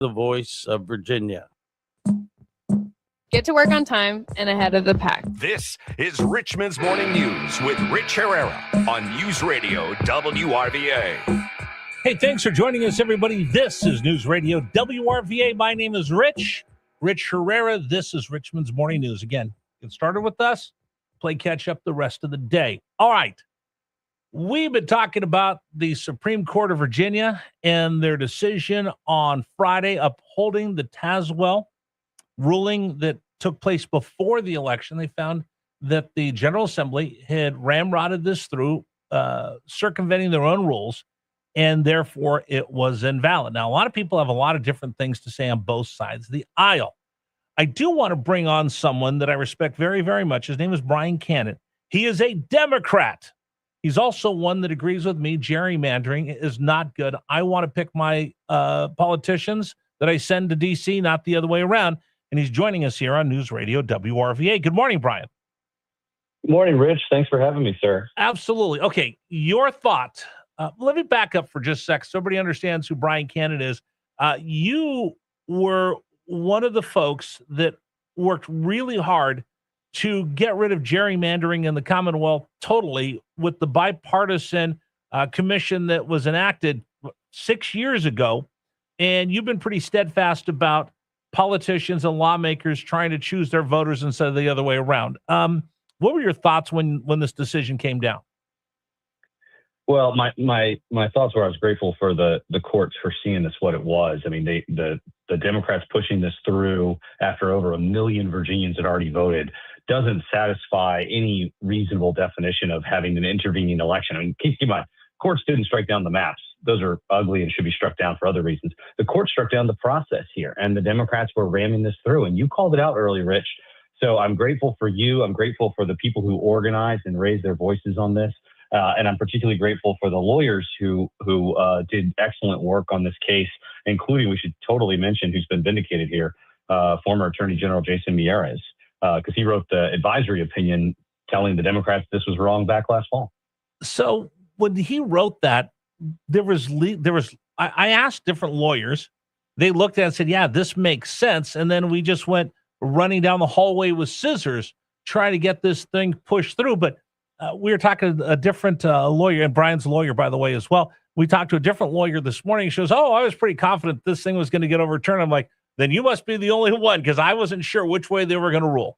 the voice of Virginia. Get to work on time and ahead of the pack. This is Richmond's Morning News with Rich Herrera on News Radio WRVA. Hey, thanks for joining us, everybody. This is News Radio WRVA. My name is Rich Herrera. This is Richmond's Morning News. Again, get started with us, play catch up the rest of the day. All right. We've been talking about the Supreme Court of Virginia and their decision on Friday upholding the Tazewell ruling that took place before the election. They found that the General Assembly had ramrodded this through, circumventing their own rules, and therefore it was invalid. Now, a lot of people have a lot of different things to say on both sides of the aisle. I do want to bring on someone that I respect very, very much. His name is Brian Cannon. He is a Democrat. He's also one that agrees with me. Gerrymandering is not good. I want to pick my politicians that I send to D.C., not the other way around. And he's joining us here on News Radio WRVA. Good morning, Brian. Good morning, Rich. Thanks for having me, sir. Absolutely. Okay, your thought. Let me back up for just a sec so everybody understands who Brian Cannon is. You were one of the folks that worked really hard to get rid of gerrymandering in the Commonwealth totally with the bipartisan commission that was enacted 6 years ago. And you've been pretty steadfast about politicians and lawmakers trying to choose their voters instead of the other way around. What were your thoughts when this decision came down? Well, my thoughts were I was grateful for the courts for seeing this what it was. I mean, the Democrats pushing this through after over 1 million Virginians had already voted doesn't satisfy any reasonable definition of having an intervening election. I mean, keep in mind, courts didn't strike down the maps. Those are ugly and should be struck down for other reasons. The court struck down the process here, and the Democrats were ramming this through. And you called it out early, Rich. So I'm grateful for you. I'm grateful for the people who organized and raised their voices on this. And I'm particularly grateful for the lawyers who did excellent work on this case, including, we should totally mention, who's been vindicated here, former Attorney General Jason Miyares, because he wrote the advisory opinion telling the Democrats this was wrong back last fall. So when he wrote that, I asked different lawyers. They looked at it and said, yeah, this makes sense. And then we just went running down the hallway with scissors trying to get this thing pushed through. But we were talking to a different lawyer, and Brian's a lawyer, by the way, as well. We talked to a different lawyer this morning. She goes, I was pretty confident this thing was going to get overturned. I'm like, then you must be the only one, because I wasn't sure which way they were going to rule.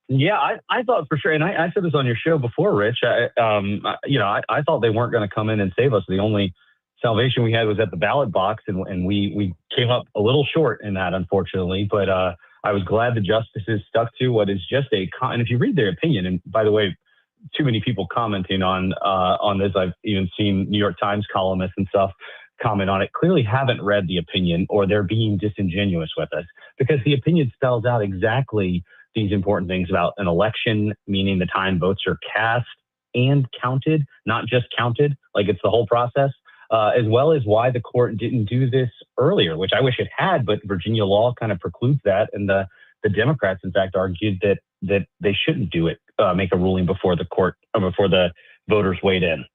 Yeah, I thought for sure, and I said this on your show before, Rich. I thought they weren't going to come in and save us. The only salvation we had was at the ballot box, and we came up a little short in that, unfortunately. But I was glad the justices stuck to what is just and if you read their opinion, and by the way, too many people commenting on this. I've even seen New York Times columnists and stuff comment on it, clearly haven't read the opinion, or they're being disingenuous with us, because the opinion spells out exactly these important things about an election, meaning the time votes are cast and counted, not just counted, like it's the whole process, as well as why the court didn't do this earlier, which I wish it had, but Virginia law kind of precludes that. And the Democrats, in fact, argued that they shouldn't do it, make a ruling before the court, or before the voters weighed in.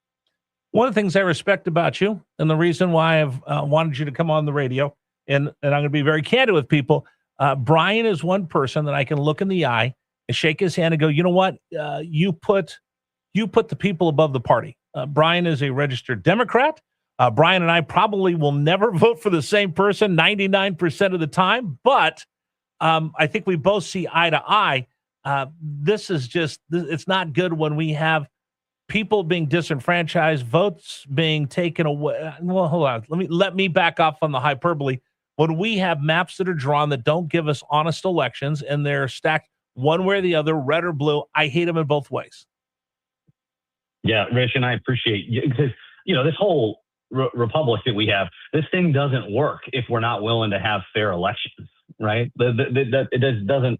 One of the things I respect about you, and the reason why I've wanted you to come on the radio, and I'm going to be very candid with people, Brian is one person that I can look in the eye and shake his hand and go, you know what? You put the people above the party. Brian is a registered Democrat. Brian and I probably will never vote for the same person 99% of the time, but I think we both see eye to eye. It's not good when we have people being disenfranchised, votes being taken away. Well, hold on. Let me back off on the hyperbole. When we have maps that are drawn that don't give us honest elections, and they're stacked one way or the other, red or blue, I hate them in both ways. Yeah, Rich, and I appreciate you, because, this whole republic that we have, this thing doesn't work if we're not willing to have fair elections, right? It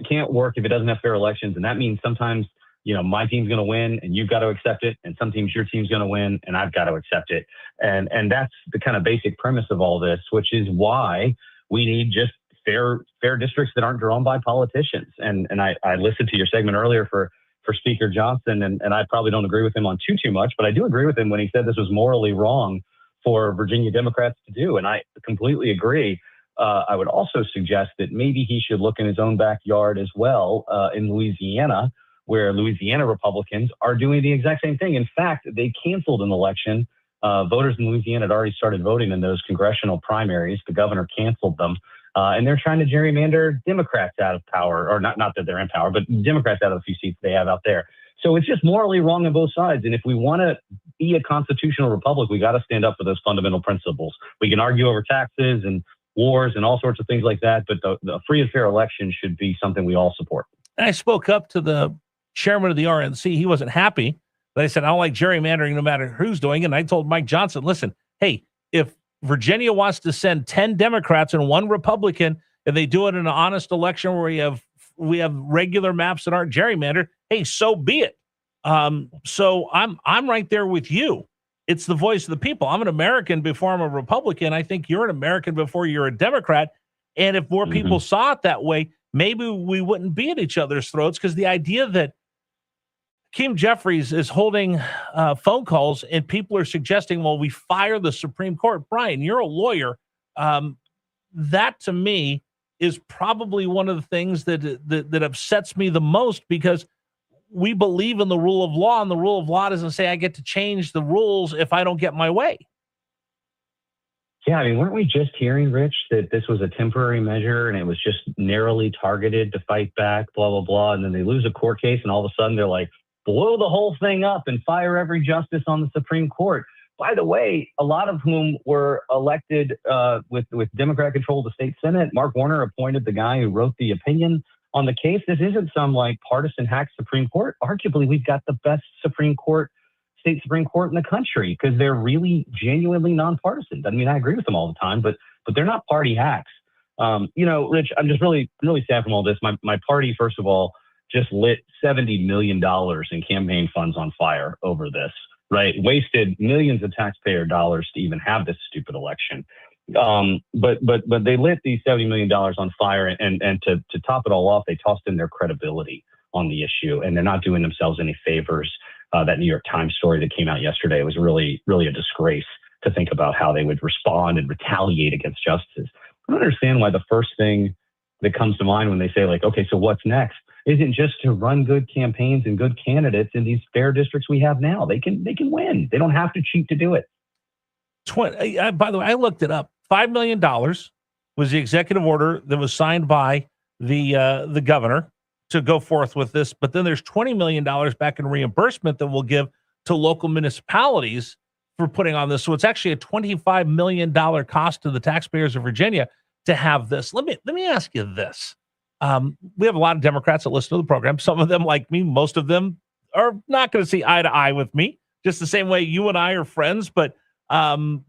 can't work if it doesn't have fair elections. And that means sometimes, my team's going to win and you've got to accept it. And sometimes your team's going to win and I've got to accept it. And that's the kind of basic premise of all this, which is why we need just fair districts that aren't drawn by politicians. And I listened to your segment earlier for Speaker Johnson, and I probably don't agree with him on too much, but I do agree with him when he said this was morally wrong for Virginia Democrats to do. And I completely agree. I would also suggest that maybe he should look in his own backyard as well in Louisiana, where Louisiana Republicans are doing the exact same thing. In fact, they canceled an election. Voters in Louisiana had already started voting in those congressional primaries. The governor canceled them. And they're trying to gerrymander Democrats out of power, or not that they're in power, but Democrats out of a few seats they have out there. So it's just morally wrong on both sides. And if we want to be a constitutional republic, we got to stand up for those fundamental principles. We can argue over taxes and wars and all sorts of things like that, but the free and fair election should be something we all support. And I spoke up to the chairman of the RNC. He wasn't happy. But I said, I don't like gerrymandering no matter who's doing it. And I told Mike Johnson, listen, hey, if Virginia wants to send 10 Democrats and 1 Republican, and they do it in an honest election where we have regular maps that aren't gerrymandered, hey, so be it. So I'm right there with you. It's the voice of the people. I'm an American before I'm a Republican. I think you're an American before you're a Democrat. And if more people saw it that way, maybe we wouldn't be at each other's throats, because the idea that Hakeem Jeffries is holding phone calls and people are suggesting, well, we fire the Supreme Court. Brian, you're a lawyer. That to me is probably one of the things that upsets me the most, because we believe in the rule of law, and the rule of law doesn't say I get to change the rules if I don't get my way. Yeah, I mean, weren't we just hearing, Rich, that this was a temporary measure and it was just narrowly targeted to fight back, blah, blah, blah. And then they lose a court case and all of a sudden they're like, blow the whole thing up and fire every justice on the Supreme Court. By the way, a lot of whom were elected with Democrat control of the state Senate. Mark Warner appointed the guy who wrote the opinion on the case. This isn't some like partisan hack Supreme Court. Arguably, we've got the best state Supreme Court in the country, because they're really genuinely nonpartisan. I mean, I agree with them all the time, but they're not party hacks. Rich, I'm just really, really sad from all this. My party, first of all, just lit $70 million in campaign funds on fire over this, right? Wasted millions of taxpayer dollars to even have this stupid election. But they lit these $70 million on fire, and to top it all off, they tossed in their credibility on the issue, and they're not doing themselves any favors. That New York Times story that came out yesterday was really, really a disgrace to think about how they would respond and retaliate against justices. I don't understand why the first thing that comes to mind when they say, like, okay, so what's next, isn't just to run good campaigns and good candidates in these fair districts we have now. They can win. They don't have to cheat to do it. By the way, I looked it up. $5 million was the executive order that was signed by the governor to go forth with this. But then there's $20 million back in reimbursement that we'll give to local municipalities for putting on this. So it's actually a $25 million cost to the taxpayers of Virginia to have this. Let me ask you this. We have a lot of Democrats that listen to the program. Some of them, like me, most of them are not going to see eye to eye with me, just the same way you and I are friends. But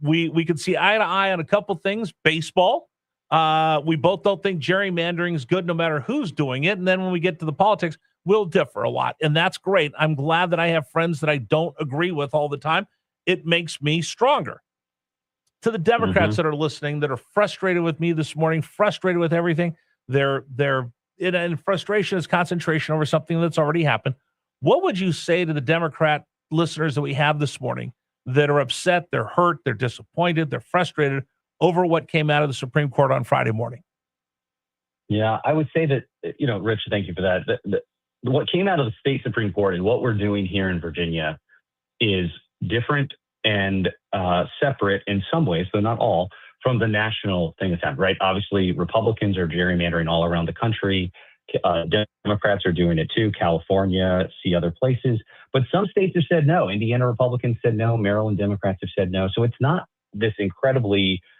we could see eye to eye on a couple things. Baseball. We both don't think gerrymandering is good no matter who's doing it. And then when we get to the politics, we'll differ a lot. And that's great. I'm glad that I have friends that I don't agree with all the time. It makes me stronger. To the Democrats that are listening, that are frustrated with me this morning, frustrated with everything, they're in frustration is concentration over something that's already happened. What would you say to the Democrat listeners that we have this morning that are upset, they're hurt, they're disappointed, they're frustrated over what came out of the Supreme Court on Friday morning? Yeah, I would say that, Rich, thank you for that. What came out of the state Supreme Court and what we're doing here in Virginia is different and separate in some ways, though not all, from the national thing that's happened, right? Obviously, Republicans are gerrymandering all around the country. Democrats are doing it too. California, see other places. But some states have said no. Indiana Republicans said no. Maryland Democrats have said no. So it's not this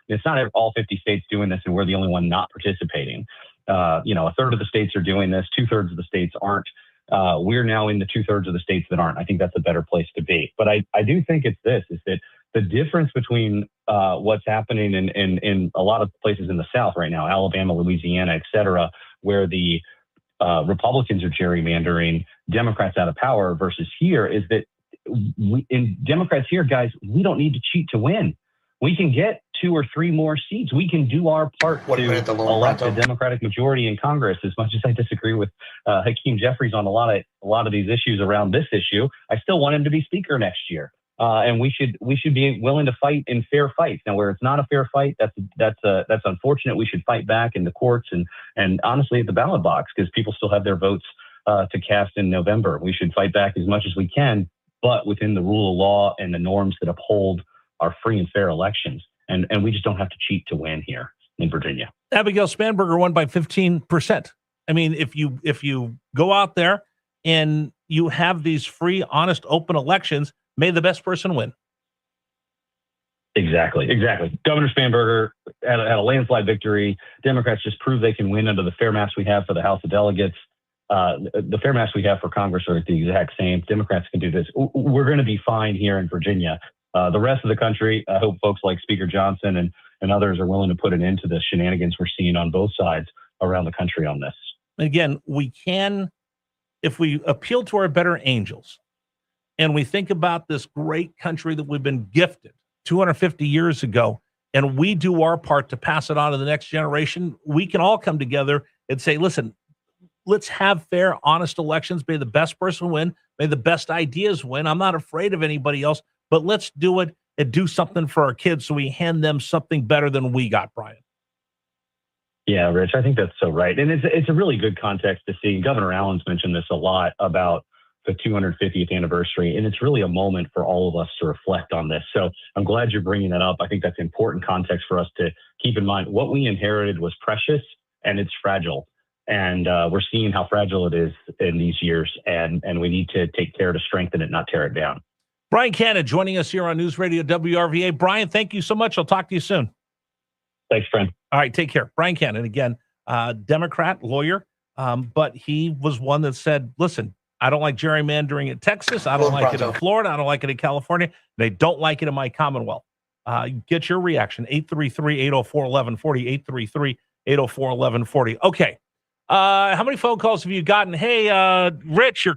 it's not all 50 states doing this and we're the only one not participating. A third of the states are doing this. 2/3 of the states aren't. We're now in the 2/3 of the states that aren't. I think that's a better place to be. But I do think is that the difference between what's happening in a lot of places in the South right now, Alabama, Louisiana, et cetera, where the Republicans are gerrymandering Democrats out of power versus here is that in Democrats here, guys, we don't need to cheat to win. We can get 2 or 3 more seats. We can do our part to elect a Democratic majority in Congress. As much as I disagree with Hakeem Jeffries on a lot of these issues around this issue, I still want him to be Speaker next year. and we should be willing to fight in fair fights. Now, where it's not a fair fight, that's unfortunate. We should fight back in the courts and honestly at the ballot box, because people still have their votes to cast in November. We should fight back as much as we can, but within the rule of law and the norms that uphold our free and fair elections. And we just don't have to cheat to win here in Virginia. Abigail Spanberger won by 15%. I mean, if you go out there and you have these free, honest, open elections, may the best person win. Exactly. Governor Spanberger had a landslide victory. Democrats just proved they can win under the fair maps we have for the House of Delegates. The fair maps we have for Congress are the exact same. Democrats can do this. We're going to be fine here in Virginia. The rest of the country, I hope folks like Speaker Johnson and others are willing to put an end to the shenanigans we're seeing on both sides around the country on this. Again, we can, if we appeal to our better angels and we think about this great country that we've been gifted 250 years ago, and we do our part to pass it on to the next generation, we can all come together and say, listen, let's have fair, honest elections. May the best person win. May the best ideas win. I'm not afraid of anybody else, but let's do it and do something for our kids so we hand them something better than we got, Brian. Yeah, Rich, I think that's so right. And it's a really good context to see. Governor Allen's mentioned this a lot about the 250th anniversary, and it's really a moment for all of us to reflect on this. So I'm glad you're bringing that up. I think that's important context for us to keep in mind. What we inherited was precious, and it's fragile. And we're seeing how fragile it is in these years, and we need to take care to strengthen it, not tear it down. Brian Cannon joining us here on News Radio WRVA. Brian, thank you so much. I'll talk to you soon. Thanks, friend. All right, take care. Brian Cannon, again, Democrat, lawyer, but he was one that said, listen, I don't like gerrymandering in Texas. I don't like it in Florida. I don't like it in California. They don't like it in my Commonwealth. Get your reaction, 833-804-1140, 833-804-1140. Okay. How many phone calls have you gotten? Hey, Rich, you're